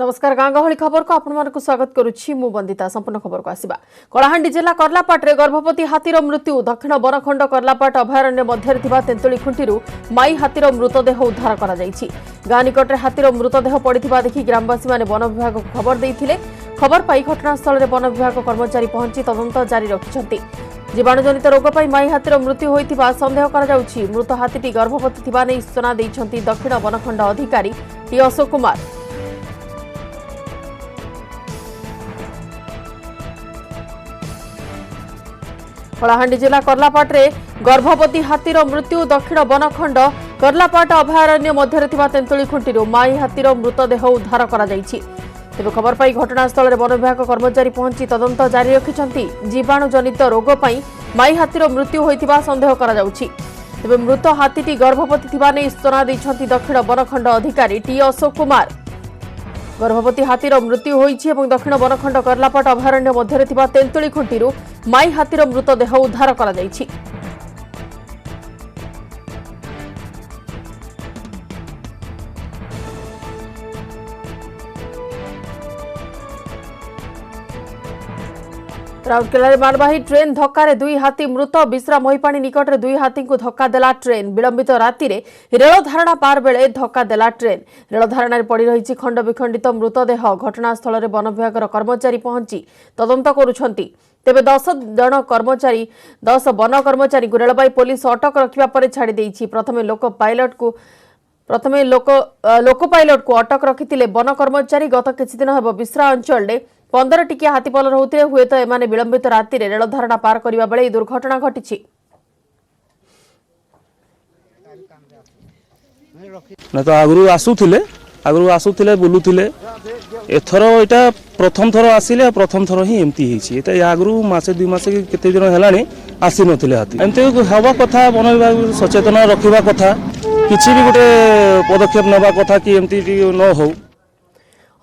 नमस्कार गाँ गहली खबर को आपण स्वागत करुछि मु बंदिता संपूर्ण खबर को आसिबा कलाहांडी जिला कर्लापाट रे गर्भवती हाथीर मृत्यु दक्षिण बनखंड कर्लापाट अभयारण्य मध्य तेंतुली खुंटीरू माई हाथीर मृतदेह उद्धार करा जायछि। गाँ निकट हाथीर मृतदेह पड़िथिबा देखि ग्रामवासी माने वन विभाग को खबर देइथिले। खबर पाई घटनास्थल रे वन विभाग कर्मचारी पहुंची तदंत जारी रखिछन्ति। जीवाणुजनित रोग पाई माई हाथीर मृत्यु होइथिबा संदेह करा जाउछि। मृत हाथीटी गर्भवती थिबा नै सूचना दैछन्ति दक्षिण बनखंड अधिकारी टी अशोक कुमार। कलाहांडी जिला कर्लापाट रे गर्भवती हाथीर मृत्यु दक्षिण बनखंड कर्लापाट अभयारण्य मध्य तेंतुली खुंटीरू माई हाथीर मृतदेह उद्धार करा जायछि। तेबे खबर पाई घटनास्थल रे वन विभाग कर्मचारी पहुंची तदंत जारी रखिछन्ति। जीवाणुजनित रोग पाई माई हाथीर मृत्यु होइथिबा संदेह करा जाउछि। तेबे मृत हाथीटी गर्भवती थिबा नै सूचना दैछन्ति दक्षिण बनखंड अधिकारी टी अशोक कुमार। गर्भवती हाथीर मृत्यु होइछि एवं दक्षिण बनखंड कर्लापाट अभयारण्य मध्य तेंतुली खुंटीरू माई हाथीर मृतदेह उद्धार करा जायछि। राउरकेला मालवाही ट्रेन धक्का दुई हाथी मृत। बिश्रा महिपाणी निकट में दुई हाथी को धक्का देला ट्रेन। विलंबित राति रेल धारणा पार बेले धक्का देला ट्रेन। रेल धारणा पड़ रही खंड विखंडित मृतदेह। घटनास्थल में वन विभाग कर्मचारी पहुंची तदंत करुछन्ति। तेबे 10 वन कर्मचारी को रेलवे पुलिस अटक रखिबा परे छाड़ी देइछि। प्रथमे लोको पायलट को अटक रखिथिले वन कर्मचारी। गत किछि दिन हेबो बिश्रा अंचल में 15 टिकिया हाथीपल रहुते हुए तो एमाने विलंबित राति रे रेल धारणा पार करिबा बेले दुर्घटना घटिछि। न तो आगु आसुथिले बुलुथिले एथरो एटा प्रथम थरो आसिले प्रथम थरो ही एमती हिछि। एटा आगु मासे 2 मासे केते दिन हेलानी आसी नथिले हाथी। एमते हवा कथा वन विभाग सचेतन रखिबा कथा किछि भी गोटे पदक्षेप नेबा कथा कि एमती न हो।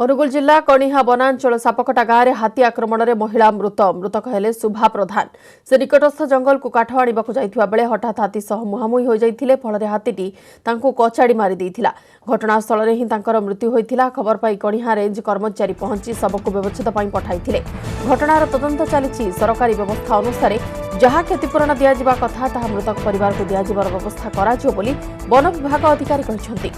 अनुगुल जिला कणिहा वनांचल सापकटा गाँव में हाथी आक्रमण में महिला मृतक हेले शुभा प्रधान। से निकटस्थ जंगल को काठ आनिबाकु जाइथिबा बेले हठात हाथी सह मुहांमुही हो जाइथिले। फल हाथीटी तांको कचाड़ी मारी देइथिला। घटनास्थल में ही तांकर मृत्यु होइथिला। खबर पाई कणिहा रेंज कर्मचारी पहुंची सबको व्यवच्छेद पई पठाइथिले। घटनार तदंत चलिछि। सरकारी व्यवस्था अनुसार जहाँ क्षतिपूरण दियाजिबा कथा ताहा मृतक परिवार को दियाजिबार व्यवस्था कराजियो बोली वन विभाग अधिकारी कहिसंति।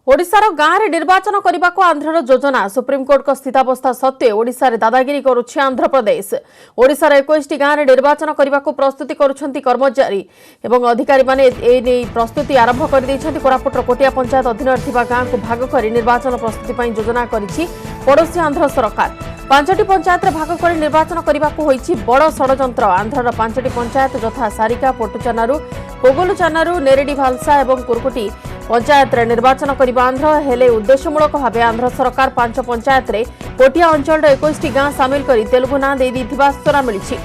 ओडिशार गाँव में निर्वाचन करने को आंध्रर योजना। सुप्रीमकोर्ट को स्थितावस्था सत्वे ओडिशा रे दादागिरी करुछि आंध्र प्रदेश। ओडिशार 21 गाँव में निर्वाचन करने को प्रस्तुति करुछन्ति कर्मचारी एवं अधिकारी माने एने प्रस्तुति आरंभ कर दैछन्ति। कोरापुटर कोटिया पंचायत अधीन थिबा गाँव को भाग कर निर्वाचन प्रस्तुति पई योजना करिछि पड़ोसी आंध्र सरकार। 5टी पंचायत रे भाग कर निर्वाचन करने को होइछि बड़ षडयंत्र। आंध्रर 5टी पंचायत यथा सारिका, पोटुचानारू, कोगुलुचानारू, नेरेडी भालसा एवं कुरकुटी पंचायत रे निर्वाचन करिबा आंध्र हेले उद्देश्यमूलक भावे आंध्र सरकार 5 पंचायत रे कोटिया अंचल 21 गाँ सामिल करी तेलुगु नाँ दे दिथिबा सूचना मिलिछि।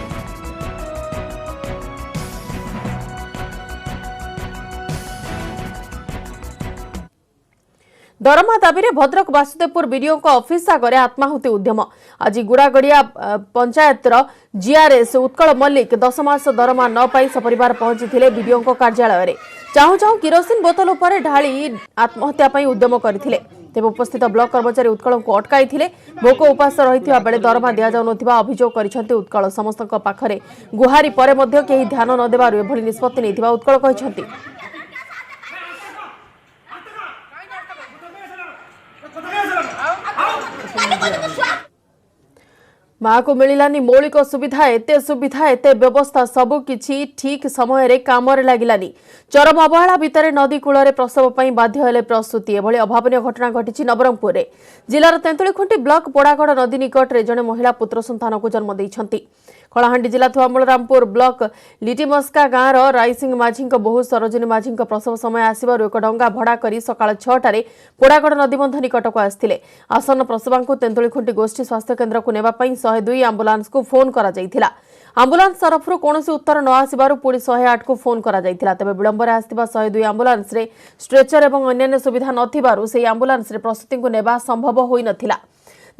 दरमा दाबी रे भद्रक वासुदेवपुर बीडीओ ऑफिस आगे आत्माहुति उद्यम। आज गुड़ागड़िया पंचायत जीआरएस उत्कल मल्लिक 10 मास दरमा न पाई सपरिवार पहुंची बीडीओ कार्यालय में। चाहू चाहू किरोसिन बोतल उपर ढाली आत्महत्या पई उद्यम करथिले। तेबे उपस्थित ब्लॉक कर्मचारी उत्कल को अटकाई थिले। भोक उपास रहिथिबा बेले दरमा दिया जाउ नथिबा अभियोग करिसंती उत्कल। समस्तक पाखरे गुहारी परे मध्ये केही ध्यान न देबारु एभली निष्पत्ति नेथिबा उत्कल कहिसंती। माँ को मिलानी मौलिक सुविधा एते व्यवस्था सबु किछि ठीक समय रे काम रे लागिलानी। चरम अवहेला भितर नदी कूल रे प्रसव पई बाध्य हेले प्रस्तुति। एभली अभावनीय घटना घटिछि नवरंगपुर रे। जिलार तेंतुलीखुंटी ब्लॉक पोड़ागढ़ नदी निकट रे जने महिला पुत्र संतान को जन्म दैछंती। कलाहांडी जिला थुआमूलरामपुर ब्लॉक लिटिमस्का गाँव रायसिंह माझी बहु सरोजिनी माझी प्रसव समय आसवर एक डंगा भड़ा कर सका 6टार पोड़ागढ़ नदीबंध निकट को आसते। आसन्न प्रसवा को तेंतुलीखुंटी गोष्ठी स्वास्थ्य केन्द्र को नेबापी 102 आंबुलांस को फोन करा जायथिला। आंबुलांस तरफ कौन उत्तर न आसबारु पुणी 108 को फोन करा जायथिला। तबे विलंबर आसथिबा 102 आंबुलांस रे स्ट्रेचर एवं अन्य सुविधा नथिबारु सेही आंबुलांस रे प्रसूति को नेबा संभव होई नथिला।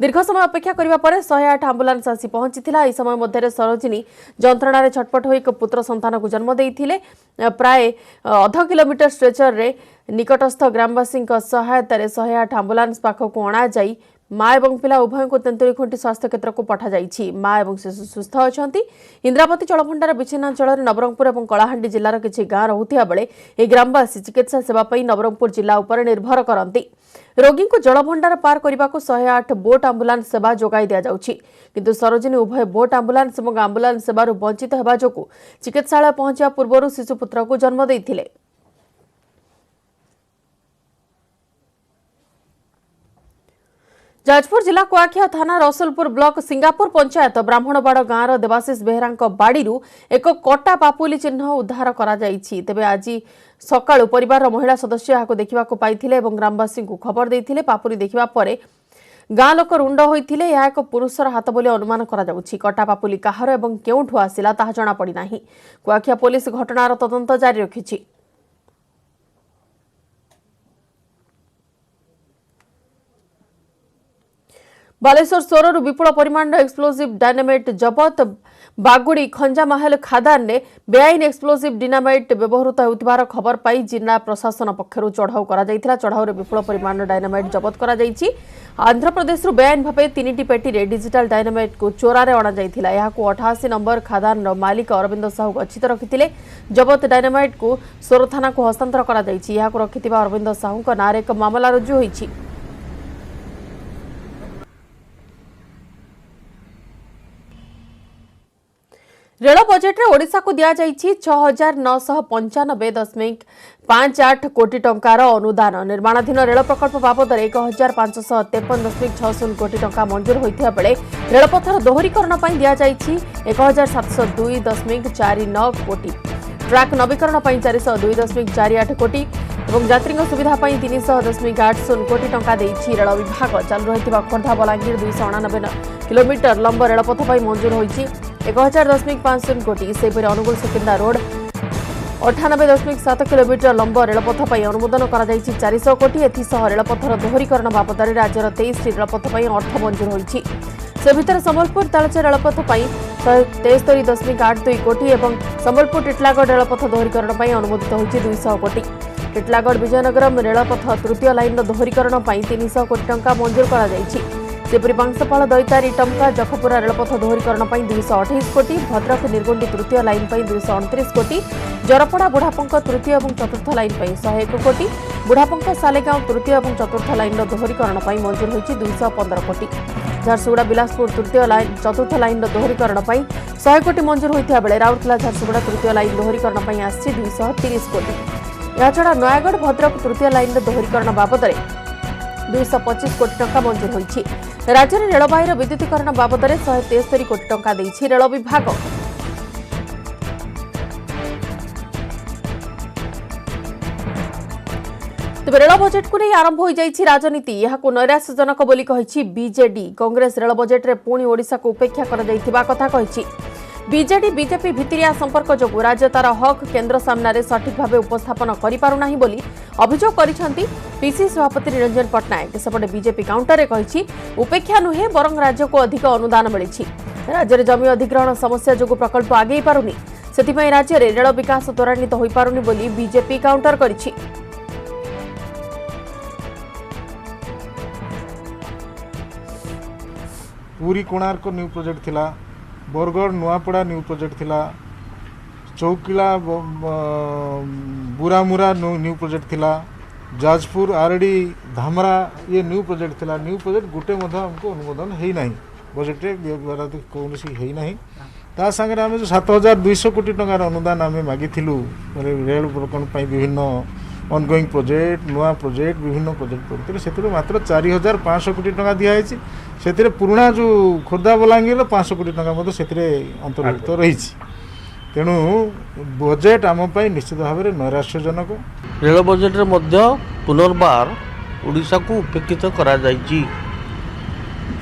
दीर्घ समय अपेक्षा करिबा परे 108 आंबुलांस आसी पहुंचीथिला। एही समय मध्यरे सरोजिनी जंत्रणारे छटपट होई एक पुत्र संतान को जन्म देइथिले। प्राय 0.5 किलोमीटर स्ट्रेचर रे निकटस्थ ग्रामवासी सहायतार 108 आंबुलांस पाखक अणा जाई माँ एवं पिला उभय को तेंतुलीखुंटी स्वास्थ्य केन्द्र को पठा जाइछि। माँ एवं शिशु सुस्थ अछंती। इंद्रावती जलभंडार विच्छिन्नांचल नवरंगपुर और कलाहांडी जिलार किछि गाँ रहुथिया बेले ए ग्रामवासी चिकित्सा सेवा पई नवरंगपुर जिला उपर निर्भर करंती। रोगी को जलभंडार पार करने को 108 बोट आंबुलांस सेवा जोगाई दिया जाउछि, किंतु सरोजिनी उभय बोट आंबुलांस और आंबुलांस सेवारु वंचित हेबा जोगु चिकित्सालय पहुंचा पूर्व शिशुपुत्र को जन्म देइथिले। जाजपुर जिला कुआखिया थाना रसुलपुर ब्लॉक सिंगापुर पंचायत ब्राह्मणबाड़ गाँवर देवाशीष बेहेरा बाड़ी एक कटा पापुली चिन्ह उद्धार करा जाइछि। तेबे आज सकाळु परिवार महिला सदस्य यहाँ देखा पाइथिले एवं ग्रामवासी को खबर देइथिले। पापुली देखिबा परे गाँ लोक रुंड होइथिले। यह एक पुरुषर हाथ बोली अनुमान करा जाउछि। कटा पापुली काହାର एवं केउठु आसिला ताहा जणा पड़ी नाही। कुआखिया पुलिस घटनार तदंत जारी रखिछि। बालेश्वर सोरु विपुल परिमाण एक्सप्लोजिव डायनामाइट जबत। बागुड़ी खंजामाहल खादान ने बेआईन एक्सप्लोजिव डायनामाइट व्यवहृत होतिबार खबर पाई जिला प्रशासन पक्षरु चढ़ाऊ करा जायतिला। चढ़ाऊ विपुल परिमाण डायनामाइट जबत करा जायछि। आंध्र प्रदेश बेआईन भावे 3टी पेटी रे डिजिटल डायनामाइट को चोरारे अणा जायतिला। याकू 88 नंबर खादान मालिक अरविंद साहू गच्छित रखिथिले। जबत डायनामाइट को सोर थाना को हस्तांतर करा जायछि। याकू रखिथिबा अरविंद साहू को नारे एक मामला रुजु होईछि। रेल बजेट रे ओडिशा को दिया जाइछि 6,995.58 कोटी टंकार अनुदान। निर्माणाधीन रेल प्रकल्प बाबद 1,553.60 कोटी टंका मंजूर होइथिया बेले रेलपथर दोहरीकरण पई दिया जाइछि 1,702.49 कोटी। ट्रैक नवीकरण पई 402.48 कोटी और यात्री सुविधा पई 300.80 कोटी टंका देइछि रेल विभाग। चालू रहितिबा खोर्धा बलांगीर 299 किलोमीटर लंब रेलपथ पई मंजूर होइछि 1,000.50 कोटी। सेपरि अनुगुल सुकिंदा रोड 98.7 किलोमीटर लंब रेलपथ पई अनुमोदन करा जाइछि 400 कोटी। एथिसह रेलपथर दोहरीकरण बाबद राज्यर 23 रेलपथ पई अर्थ मंजूर होइछि। से भितर संबलपुर तालचेर रेलपथ पई 173.82 कोटी और संबलपुर टिटलागढ़ रेलपथ दोहरीकरण पई अनुमोदित होइछि 200 कोटी। टिटलागढ़ विजयनगरम रेलपथ तृतीय लाइन दोहरीकरण पई 300 कोटी टंका मंजूर करा जाइछि। सेपरि बांसपाल दैतारी टंका जखपुरा रेलपथ दोहरीकरण पई 228 कोटी। भद्रक निर्गुंडी तृतीय लाइन पई 229 कोटी। जरपड़ा बुढ़ापंक तृतीय और चतुर्थ लाइन पई 101 कोटी। बुढ़ापंक सालेगांव तृतीय और चतुर्थ लाइन दोहरीकरण पई मंजूर होइछि 215 कोटी। झारसुगुड़ा बिलासपुर तृतीय लाइन चतुर्थ लाइन दोहरीकरण पई 100 कोटी मंजूर होइथिया बेले राउरकेला झारसुगुड़ा तृतीय लाइन दोहरीकरण पई आछि 230 कोटी। याछड़ा नयागढ़ भद्रक तृतीय लाइन दोहरीकरण बाबद 225 कोटी टंका मंजूर होइछि। राज्य में रेलबाईर विद्युतीकरण बाबद 173 कोटी टंका देइछि रेल विभाग। तेज रेल बजेट को नहीं आरंभ हो जाइछि राजनीति। यह नैराश्यजनक बोली कहिछि बीजेडी। कांग्रेस रेल बजेट रे पुणी ओडिशा को उपेक्षा करा जाइथिबा कथा कहिछि। बीजेडी बीजेपी भितरिया संपर्क जोगु राज्य तार हक केन्द्र सामने सठिक भाव उपस्थापन करि पारु नाही बोली अभियोग करिसेंति पीसी सभापति निरंजन पट्टनायक। सेपटे बीजेपी काउंटर रे कहिछि उपेक्षा नुहे बरं राज्य को अधिक अनुदान मिलिछि। राज्य में जमी अधिग्रहण समस्या जोगु प्रकल्प आगे पारुनी, सेथिपई राज्य में रेल विकास त्वरान्वित होई पारुनी बोली बीजेपी काउंटर करिछि। पूरी कोणार्क न्यू प्रोजेक्ट थिला, बरगढ़ नुआपड़ा न्यू प्रोजेक्ट थिला, चौकिला बुरामुरा न्यू प्रोजेक्ट थिला, जाजपुर आरडी धामरा ये न्यू प्रोजेक्ट थिला। न्यू प्रोजेक्ट गुटे मध्य हमको अनुमोदन है नहीं बजेट कौन है नहीं। ता संगे आम जो 7,200 कोटी टंकार अनुदान आम मागी रेल प्रकल्प विभिन्न ऑनगोइंग प्रोजेक्ट नुआ प्रोजेक्ट विभिन्न प्रोजेक्ट करते से मात्र 4,500 कोटी टंका दिखाई से पुराणा जो खोर्धा बलांगीर 500 कोटी टंका से अंतर्भुक्त रही। तेणु बजेट आमपाई निश्चित भाव में नैराश्यजनक। रेल बजेट पुनर्बार ओडिशा को उपेक्षित करा जाइछि।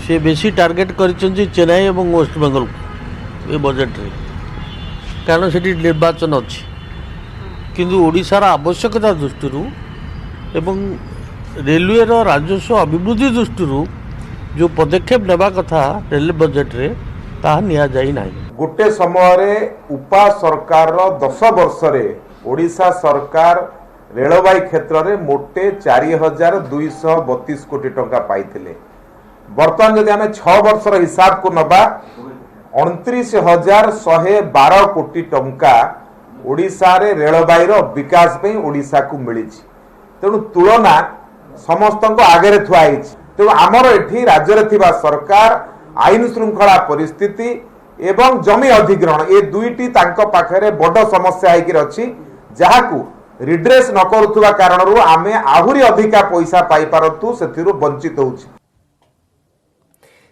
से बेसी टार्गेट करिसेंति चेन्नई और वेस्ट बेंगल ये बजेट रे, कारण से निर्वाचन अच्छी किंतु ओडिशार आवश्यकता दृष्टि एवं रेलवे राजस्व अभिवृद्धि दृष्टि जो पदक्षेप नेबा कथा रेल बजेट रे ताहा निया जाई नाही। गोटे समय उपा सरकार 10 वर्ष रे ओडिशा सरकार रेलवाई क्षेत्र में मोटे 4232 कोटी टंका पाइथिले। वर्तमान जदि आम 6 वर्ष हिसाब को नबा 29,112 कोटी टंका ओडिशा रे रेलवाई विकास पे ओडिशा को मिली। तेणु तुलना समस्त आगे थुआ। तेणु आमर एठी राज्य रे थिबा सरकार आईन श्रृंखला परिस्थिति एवं जमी अधिग्रहण ए दुईटी तांको पाखरे बड़ समस्या होकर अच्छी जहाकू रिड्रेस न करुवा कारण आमे आहुरी अधिका पैसा पाई पारतु से वंचित होउछि।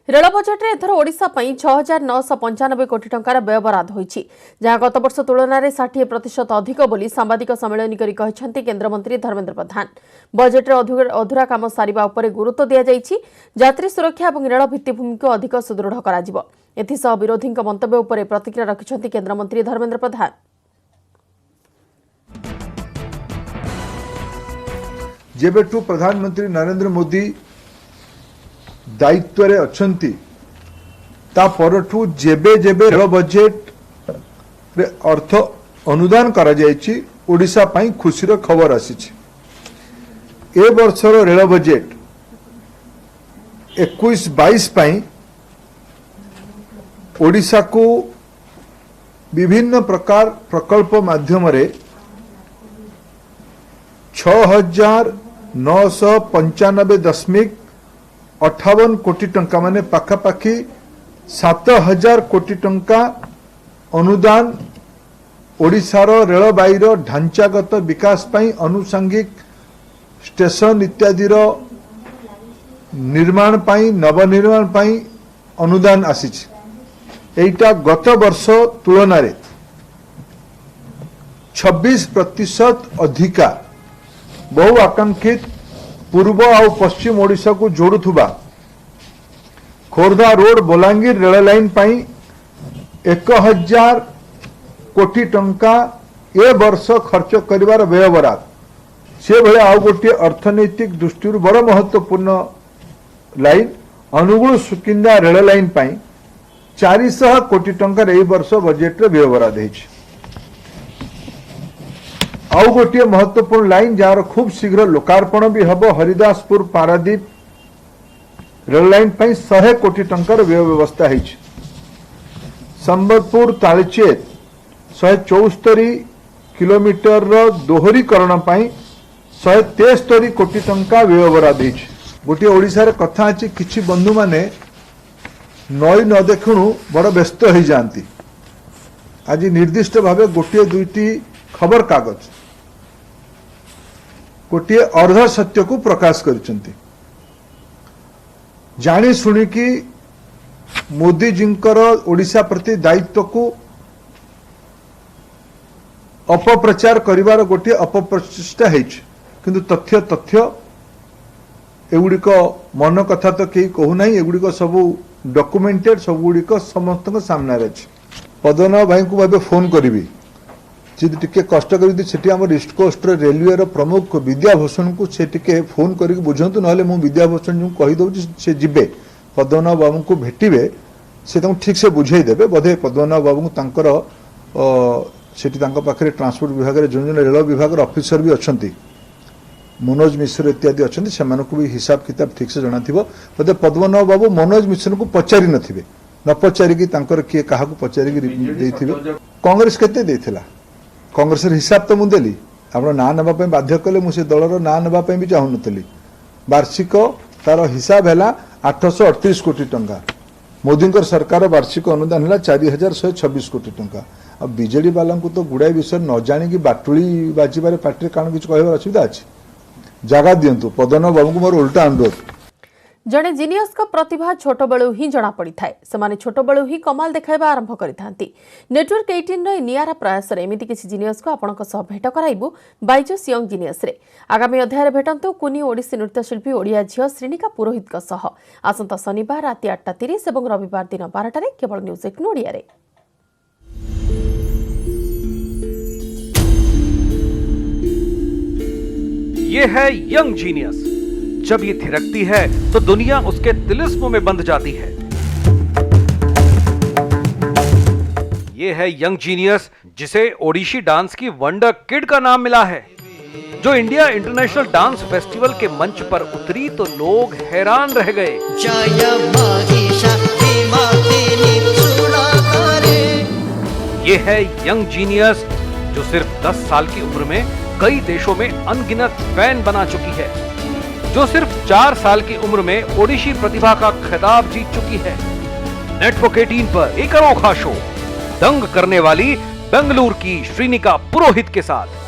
रेल बजेट एथर ओडिशा पई 6,995 कोटी टंकार व्ययबराद होईछि, जहां गत वर्ष तुलन में 60% अधिक बोली सांबादिक सम्मेलन करी कहिसेंति केंद्रमंत्री धर्मेंद्र प्रधान। बजेट रे अधूरा काम सारिबा उपरे गुरुत्व दिया जाईछि। यात्री सुरक्षा और रेल भित्तिभूमि को अधिक सुदृढ़ कराजिबो। एथिसह विरोधी मंतव्य उपरे प्रतिक्रिया रखिसेंति केंद्रमंत्री धर्मेंद्र प्रधान। जेबेठू प्रधानमंत्री नरेंद्र मोदी दायित्व रे अछंती ता परठू जेबे जेबे रेल बजेट रे अर्थ अनुदान करा जायछि ओडिशा पई खुशीर खबर आसीछि। ए वर्षर रेल बजेट 21-22 पई ओडिशा को विभिन्न प्रकार प्रकल्प माध्यम रे 6,995.58 कोटी टंका माने पाखापाखि 7,000 कोटी टंका अनुदान ओडिशार रेलबाईर ढांचागत विकास पई अनुषंगिक स्टेशन इत्यादि निर्माण पई नवनिर्माण पई अनुदान आसीछि। एटा गत वर्ष तुलन रे 26% अधिका बहु आकांक्षित पूर्व और पश्चिम ओडिशा को जोड़ुथुबा खोर्धा रोड बलांगीर रेल लाइन पाई 1,000 कोटी टंका ए वर्ष खर्च करिवार व्ययबराद से भले आउ गोटे अर्थनैतिक दृष्टि बड़ महत्वपूर्ण line Angul Sukinda rail line पाई 400 कोटी टंका ए वर्ष बजेट रे व्ययबराद होइछि। आउ गोटे महत्वपूर्ण लाइन जार खूब शीघ्र लोकार्पण भी hub Haridaspur Paradip rail line पर 100 कोटी टंकार व्यय व्यवस्था है। संबलपुर तालचेर 174 किलोमीटर दोहरीकरण पर 173 कोटी टंका व्ययबराद है। गोटे ओडिशा रे कथा अछि किछि बंधु माने नई न देखुणु बड़ व्यस्त हो जाती। आज निर्दिष्ट भावे गोटे दुईटी खबर कागज गोटे अर्ध सत्य को प्रकाश करिसेंति। जानी सुनी कि मोदी जींकर ओडिशा प्रति दायित्व को अपप्रचार करिवार गोटे अपप्रचेष्टा हेछि, किंतु तथ्य एगुड़िक मन कथा तो कहीं कहूना। एगुड़िक सब डॉक्यूमेंटेड सब गुड़िक समस्त सामने अच्छे। पद्मनाभ भाई को भाव फोन करी जी टिके कष्ट कर ईस्ट कोस्ट रेलवे प्रमुख विद्याभूषण को से टिके फोन करके बुझंतु ना विद्याभूषण जो कहीदे से जीवे पद्मनाभ बाबू को भेटे से ठीक से बुझेदेवे। बोधे पद्मनाभ बाबू से ट्रांसपोर्ट विभाग जो रेल विभाग ऑफिसर भी अच्छा मनोज मिश्र इत्यादि अच्छा से भी हिसाब किताब ठीक से जाना बोधे पद्मनाभ बाबू मनोज मिश्र को पचारि न पचारिकी किए क्या पचारिकी कांग्रेस केते देथिला कांग्रेस हिसाब तो मुझे आप ना नापी बाध्य कले मुझे दलर ना नापी भी चाहून वार्षिक तार हिसाब है 838 कोटी टंका। मोदी सरकार वार्षिक अनुदान है 4,126 कोटी टंका। अब बीजेडी वाला तो गुड़ाई विषय न जाणी बाटुली बाजिबार पार्टी कारण किसी कह असुविधा अच्छी जगह दिंतु। पद्मनाभ बाबू को मोर उल्टा अनुरोध। जड़े जीनियस का प्रतिभा छोट बेलू ही जना पड़ी थाए। सेमाने छोट बेलू ही कमाल देखाइबा आरंभ करिथांती। नेटवर्क 18 रे नियारा प्रयास रे एमिति किछि जीनियस को आपनक सह भेट कराइबु बाइजस यंग जीनियस रे। आगामी अध्याय रे भेटंतु कुनी ओडिसी नृत्यशिल्पी ओडिया झियो श्रीनिका पुरोहित का सह आसंता शनिवार राति 8:30 एवं रविवार दिन 12 रे केवल न्यूज 18 ओडिया रे। ये है यंग जीनियस, जब ये थिरकती है तो दुनिया उसके तिलिस्म में बंध जाती है। ये है यंग जीनियस, जिसे ओडिशी डांस की वंडर किड का नाम मिला है। जो इंडिया इंटरनेशनल डांस फेस्टिवल के मंच पर उतरी तो लोग हैरान रह गए। ये है यंग जीनियस, जो सिर्फ 10 साल की उम्र में कई देशों में अनगिनत फैन बना चुकी है, जो सिर्फ 4 साल की उम्र में ओडिशी प्रतिभा का खिताब जीत चुकी है। नेटवर्क 18 पर एक अनोखा शो, दंग करने वाली बेंगलुरु की श्रीनिका पुरोहित के साथ।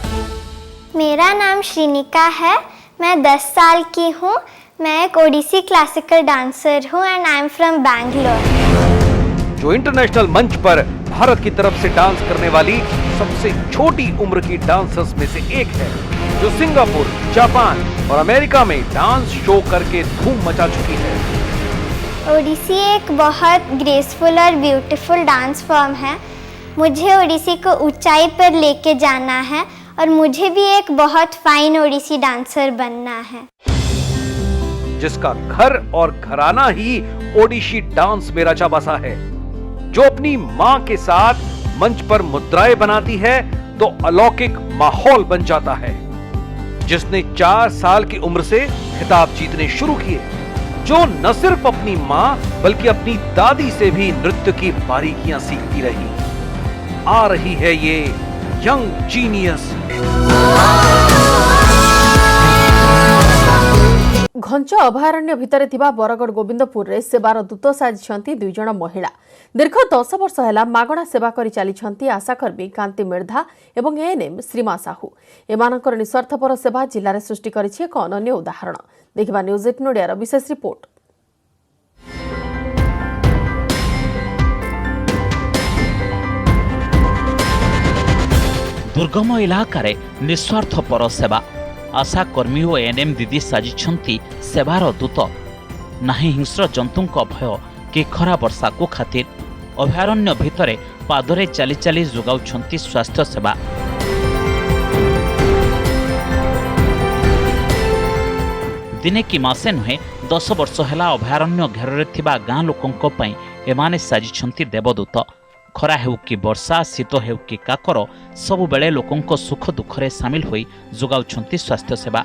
मेरा नाम श्रीनिका है, मैं 10 साल की हूँ। मैं एक ओडिसी क्लासिकल डांसर हूँ and I am from Bangalore. जो इंटरनेशनल मंच पर भारत की तरफ से डांस करने वाली सबसे छोटी उम्र की डांसर्स में से एक है, जो सिंगापुर, जापान और अमेरिका में डांस शो करके धूम मचा चुकी है। ओडिसी एक बहुत ग्रेसफुल और ब्यूटीफुल डांस फॉर्म है। मुझे ओडिसी को ऊंचाई पर लेके जाना है और मुझे भी एक बहुत फाइन ओडिसी डांसर बनना है, जिसका घर और घराना ही ओडिशी डांस में रचा बसा है, जो अपनी मां के साथ मंच पर मुद्राएं बनाती है तो अलौकिक माहौल बन जाता है, जिसने 4 साल की उम्र से खिताब जीतने शुरू किए, जो न सिर्फ अपनी मां बल्कि अपनी दादी से भी नृत्य की बारीकियां सीखती रही। आ रही है ये यंग जीनियस। घंच अभयारण्य भितर थिबा बरगड़ गोविंदपुर रे सेवार दूत साजिछंती 2 जण महिला। दीर्घ 10 वर्ष हैला मागणा सेवा करि चालिछंती आशाकर्मी कांति मिर्धा एवं एएनएम श्रीमा साहू। एमानकर निस्वार्थपर सेवा जिल्लारे सृष्टि करिछि एक अनन्य उदाहरण। देखिबा न्यूज 8 नोडियार विशेष रिपोर्ट। दुर्गम इलाकारे निस्वार्थपर सेवा। आशा कर्मी और एएनएम दीदी साजिछंती सेवार दूत। नाही हिंस्र जंतुंक भय कि खरा वर्षा को खातिर अभयारण्य भितरे पादरे चाली चाली जोगाउछंती स्वास्थ्य सेवा। दिने कि मासे नुहे 10 वर्ष हैला अभयारण्य घेରରେ थिबा गाँ लोकंक पई एमाने साजिछंती देवदूत। खरा हेउ कि वर्षा, शीत हेउ कि काकर, सबु बेले लोकंक सुख दुखरे सामिल होई जोगाउछंती स्वास्थ्य सेवा।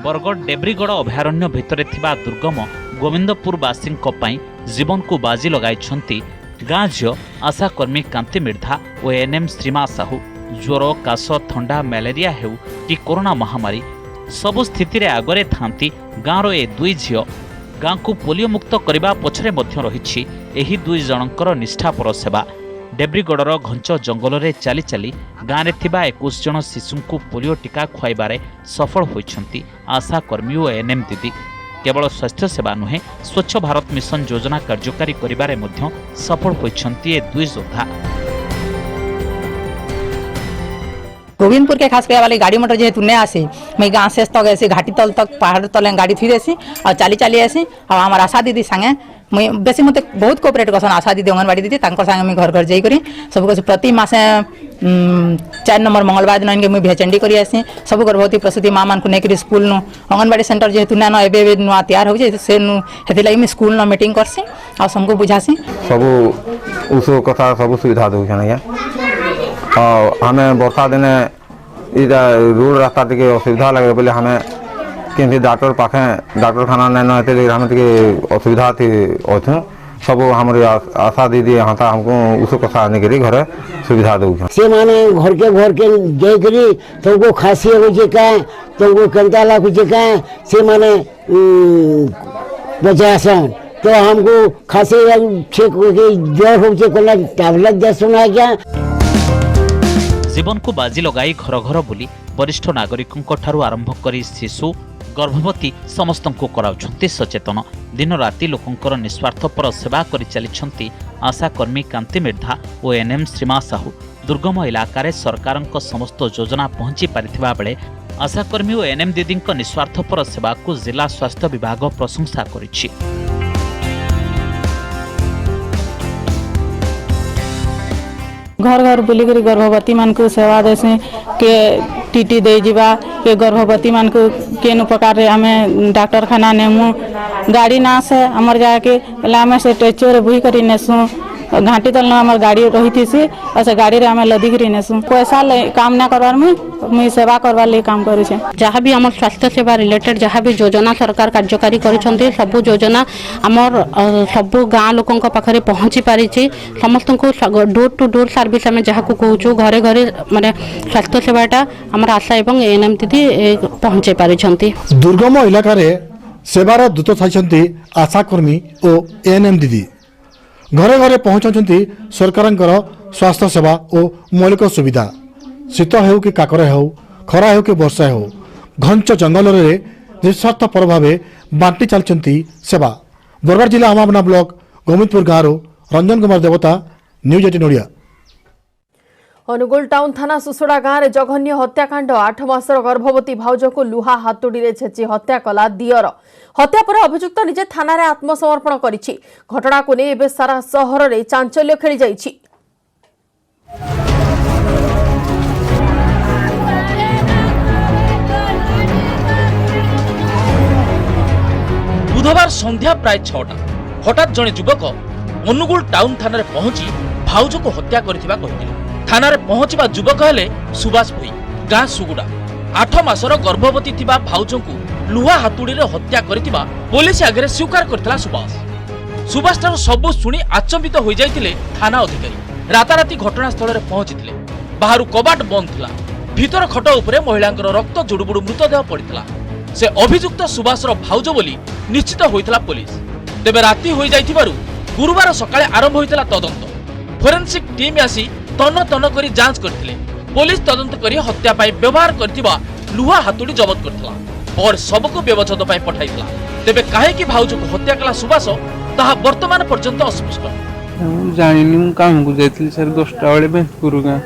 बरगड़ डेब्रीगढ़ अभयारण्य भितरे थिबा दुर्गम गोविंदपुर वासींक पई जीवन को बाजी लगाइछंती गाँ झियो आशाकर्मी कांति मिर्धा और एएनएम श्रीमा साहू। ज्वर, काश, थंडा, मलेरिया हेउ कि कोरोना महामारी सबु स्थिति रे आगरे थांती गाँर ए 2 झियो। गाँ को पोलियो मुक्त करबा पछरे मध्य रहिछि एही 2 जणंकर निष्ठापर सेवा। डेब्रीगढ़र घंच जंगल रे चाली चाली गाँव में थिबा 21 जन शिशु को पोलियो टीका खुआइबारे सफल होइछंती आशा कर्मी और एएनएम दीदी। केवल स्वास्थ्य सेवा नुहे स्वच्छ भारत मिशन योजना कार्यकारी करिबारे मध्य सफल होइछंती ए 2 योद्धा। गोविंदपुर के खास वाली गाड़ी मोटर जेहेतु नहीं आसी, मैं गाँव से तक ऐसी घाटी तल तक पहाड़ तले गाड़ी फिर ऐसी और चाली चाली ऐसी और हमार आशा दीदी संगे मुझे बेसी मत बहुत कोऑपरेट करसन। आशा दीदी, अंगनवाड़ी दीदी तांकर संगे मैं घर घर जाई करी सब कुछ प्रति मासे 4 नंबर मंगलवार दिन इनके मुझे भेचंडी करी आसी। सब गर्भवती प्रसूति माँ मान को लेकर स्कूल नु अंगनवाड़ी सेंटर जेहेतु ना एबे नुआ तैयार हो जाए से हेति लागि मैं स्कूल न मीटिंग करसी और सबको बुझासी। सब उस कथा सब सुविधा दउछन या हमें बरसा दिन इटा रोड रास्ता टिके असुविधा लगे बोले हमें किसी डॉक्टर पाखे डॉक्टरखाना नहीं नते हमें टिके असुविधा थी अच्छु सब हमारी आशा दीदी हाँ हमको उस कथा निकली घर सुविधा दउछन। से माने घर के जाकरी तुमको खांसी हो जे का तुमको कंटा लागु जे का से माने बचासन तो हमको खांसी छेक हो के ज्वर हो जे कोला टैबलेट दे सुना क्या। जीवन को बाजी लगाई घर घर बुली वरिष्ठ नागरिकों ठारू आरंभ करी शिशु गर्भवती समस्त को कराउछंती सचेतन। दिन राति लोकंकर निस्वार्थपर सेवा करि चलिछंती आशाकर्मी कांति मिर्धा और एएनएम श्रीमा साहू। दुर्गम इलाकारे सरकारक समस्त योजना पहुंची पारिथिबा बेले आशाकर्मी और एएनएम दीदीक निस्वार्थपर सेवा को जिला स्वास्थ्य विभाग प्रशंसा करिछि। घर घर बुलिक गर्भवती मान को सेवा देसे के टीटी दे जीवा के गर्भवती मान को केन प्रकार रे आमे डॉक्टरखाना नेमु गाड़ी ना से हमर जाके पहले आमे से टेचर बुई करी नेसु घाटी तल हमर गाड़ी रही थी से और से गाड़ी रे आमे लदी करी नेसु पैसा ले काम ना करवार में मुई सेवा करवार ले काम करू छे। जहाँ भी आम स्वास्थ्य सेवा रिलेटेड जहाँ भी योजना सरकार कार्यकारी करिसेंती सब योजना आमर सब गाँ लोकों पाखे पहुँची पारी समस्त को डोर टू डोर सर्विस आम जहाँ को कहूँ घरे घरे माने स्वास्थ्य सेवाटा आमर आशा एवं एएनएम दीदी पहुँचे पारिछंती। दुर्गम इलाका सेवार दूत थाइछंती आशाकर्मी और एएनएम दीदी घरे घरे पहुंचुंती सरकार स्वास्थ्य सेवा और मौलिक सुविधा शीत हो कि काकर हो खरा हो कि वर्षा हो घंच जंगल निस्वार्थपर भाव बांटी चलती सेवा। बरगढ़ जिला अमाबना ब्लॉक गोविंदपुर गाँव रंजन कुमार देवता न्यूज 18 ओडिया। अनुगुल टाउन थाना सुसुड़ा गाँव में जघन्य हत्याकांड 8 मासर गर्भवती भाउज को लुहा हातुड़ी छेची हत्या कला दियर। हत्या पर अभियुक्त निजे थाना रे आत्मसमर्पण करिछि। घटना को नहीं एबे सारा सहर रे चांचल्य खेली जाइछि। बुधवार संध्या प्राय 6टा हठात जड़े युवक अनुगुल टाउन थाना रे पहुंची भाउज को हत्या करथिबा कहिथिले। थाना रे पहुंचीबा युवक हेले सुभाष भोई गाँ सुगुड़ा 8 मासर गर्भवती थिबा भाउज को लुहा हातुड़ी रे हत्या करथिबा पुलिस आगे स्वीकार करथिला सुभाष ठार सब शुणी आचंबित हो जाइतिले थाना अधिकारी। राताराती घटनास्थल रे पहुंचीथिले। बाहरु कबाट बंद थिला। भीतर खट उपरे महिलांकर रक्त जुडुबुडु मृतदेह पड़िथिला। से अभियुक्त सुभाष रो भाउज बोली निश्चित होइथिला पुलिस। तेबे राति होई जाइथिबारु गुरुवार सकाळे आरंभ होइथिला तदंत। फोरेंसिक टीम आसी तन तन करी जांच करथिले। पुलिस तदंत करी हत्या पाई व्यवहार करथिबा लुहा हातुड़ी जबत करथिला और सबको व्यवच्छेद पाई पठाइथिला। तेबे काहे कि भाउज को हत्या कला सुभाष ताहा वर्तमान पर्यंत अस्पष्ट। जानिनी मु काम को जाइथिली सर 10टा बेले बेंचपुर गाँ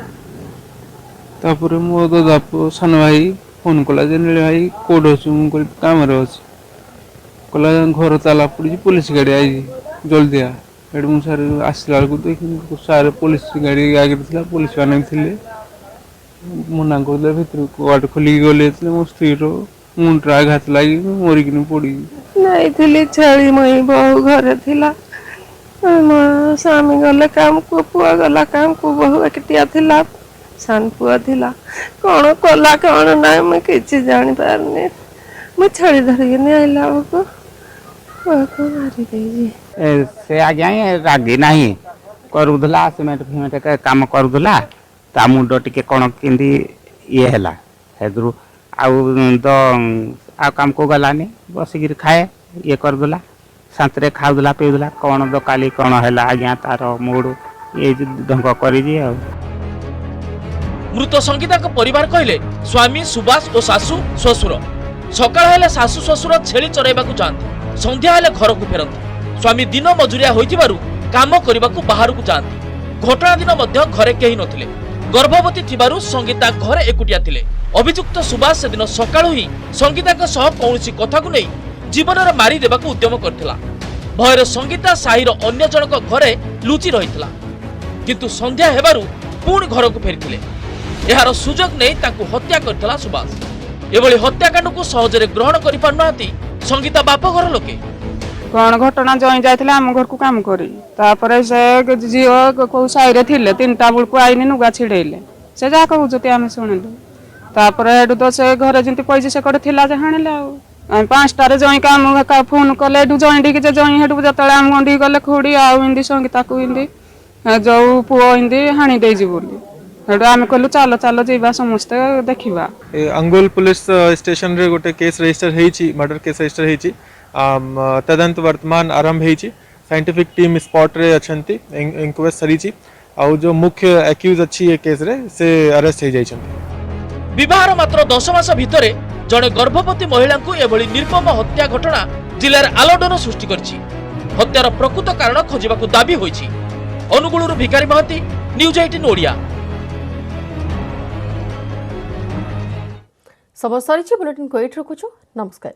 तापर मो दादा पो सान भाई फोन कला जे नीले भाई कोड अछि मु कल काम रे अछि कला घर ताला पड़ी पुलिस गाड़ी आई जल्दी आ एडू मु सर आसला को देखि सारे पुलिस गाड़ी आगे थिला पुलिस वाले थिले मुना को दे भीतर कोड खोली गले थिले मो स्त्री रो मुंडरा घात लागी मोरी किन पड़ी नहीं थिली छाड़ी मई बहु घर थिला मो स्वामी गले काम को पुआ गला काम को बहु एकटिया थिला सान पुआ थिला कोन कला कोन ना मैं किछि जानि पारने मु छाड़ी धरि ने आइला को मारी देजी से आज्ञा रागी नहीं करुला सीमेंट फिमेंट काम करुला ता मुंड टिके कौन केंदी ये हैला हेदरु आ काम को गलानी बसिक खाए ये करदेला शांति खाऊला पीऊला कौन दो काली कौन है आज्ञा तार मूड ये ढंग कर। मृत संगीता को परिवार कहले स्वामी सुभाष और सासू ससुर सकाळ हेले सासू ससुर छेली चराइबा को जाती संध्या हेले घर को फेरती। स्वामी दिन मजुरिया होइतिबारु काम करबा को बाहर को जाती। घटना दिन मध्य घरे केही नथिले। गर्भवती थिबारु संगीता घरे एकुटिया थिले। अभियुक्त सुभाष से दिन सकाळु ही संगीता को सह कौनसी कथा को नहीं जीवन रे मारी देबा को उद्यम करथिला। भयर संगीता साहिर अन्य जनक घरे लुचि रहितला किंतु संध्या हेबारु पुणी घर को फेरिथिले। एहार सुजोग नहीं ताकू हत्या करथिला सुभाष। एभली हत्याकांड को सहजरे ग्रहण करि पारनाती संगीता बाप घर लोके। कौन घटना जई जाइथिला हम घर को काम करी तापर से जियो को साइरे थिले 3टा बुल को आइनी नुगा छिड़ेले से जा कहू जते हम सुनिलु तापर हेडु तो से घर जिंती पैसे से कड़े थिला जे हानिले आ 5टा रे जई काम का फोन कले हेडु जई डी के जई हेडु जतले हम गंडी गले खोडी आ हिंदी संगीता को हिंदी जो पुओ हिंदी हानि देजी बोली हेडु आमे कहलु चलो चलो जेबा समस्त देखिबा। अंगुल पुलिस स्टेशन रे गोटे केस रजिस्टर हेची मर्डर केस रजिस्टर हेची तदंत वर्तमान आरंभ हेची। साइंटिफिक टीम स्पॉट रे अछंती इंक्वेस्ट सरीची आ जो मुख्य एक्यूज अछि ए केस रे से अरेस्ट हे जाइछंती। विवाहर मात्र 10 मास भितरे जड़े गर्भवती महिला को एभली निर्मम हत्या घटना जिले में आलोड़न सृष्टि करछि। हत्यार प्रकृत कारण खोजिबाकू दाबी होइछि। अनुगुळुरु भिकारी महती न्यूज 18 ओडिया। सब सरी बुलेटिन को एट रखुछु। नमस्कार।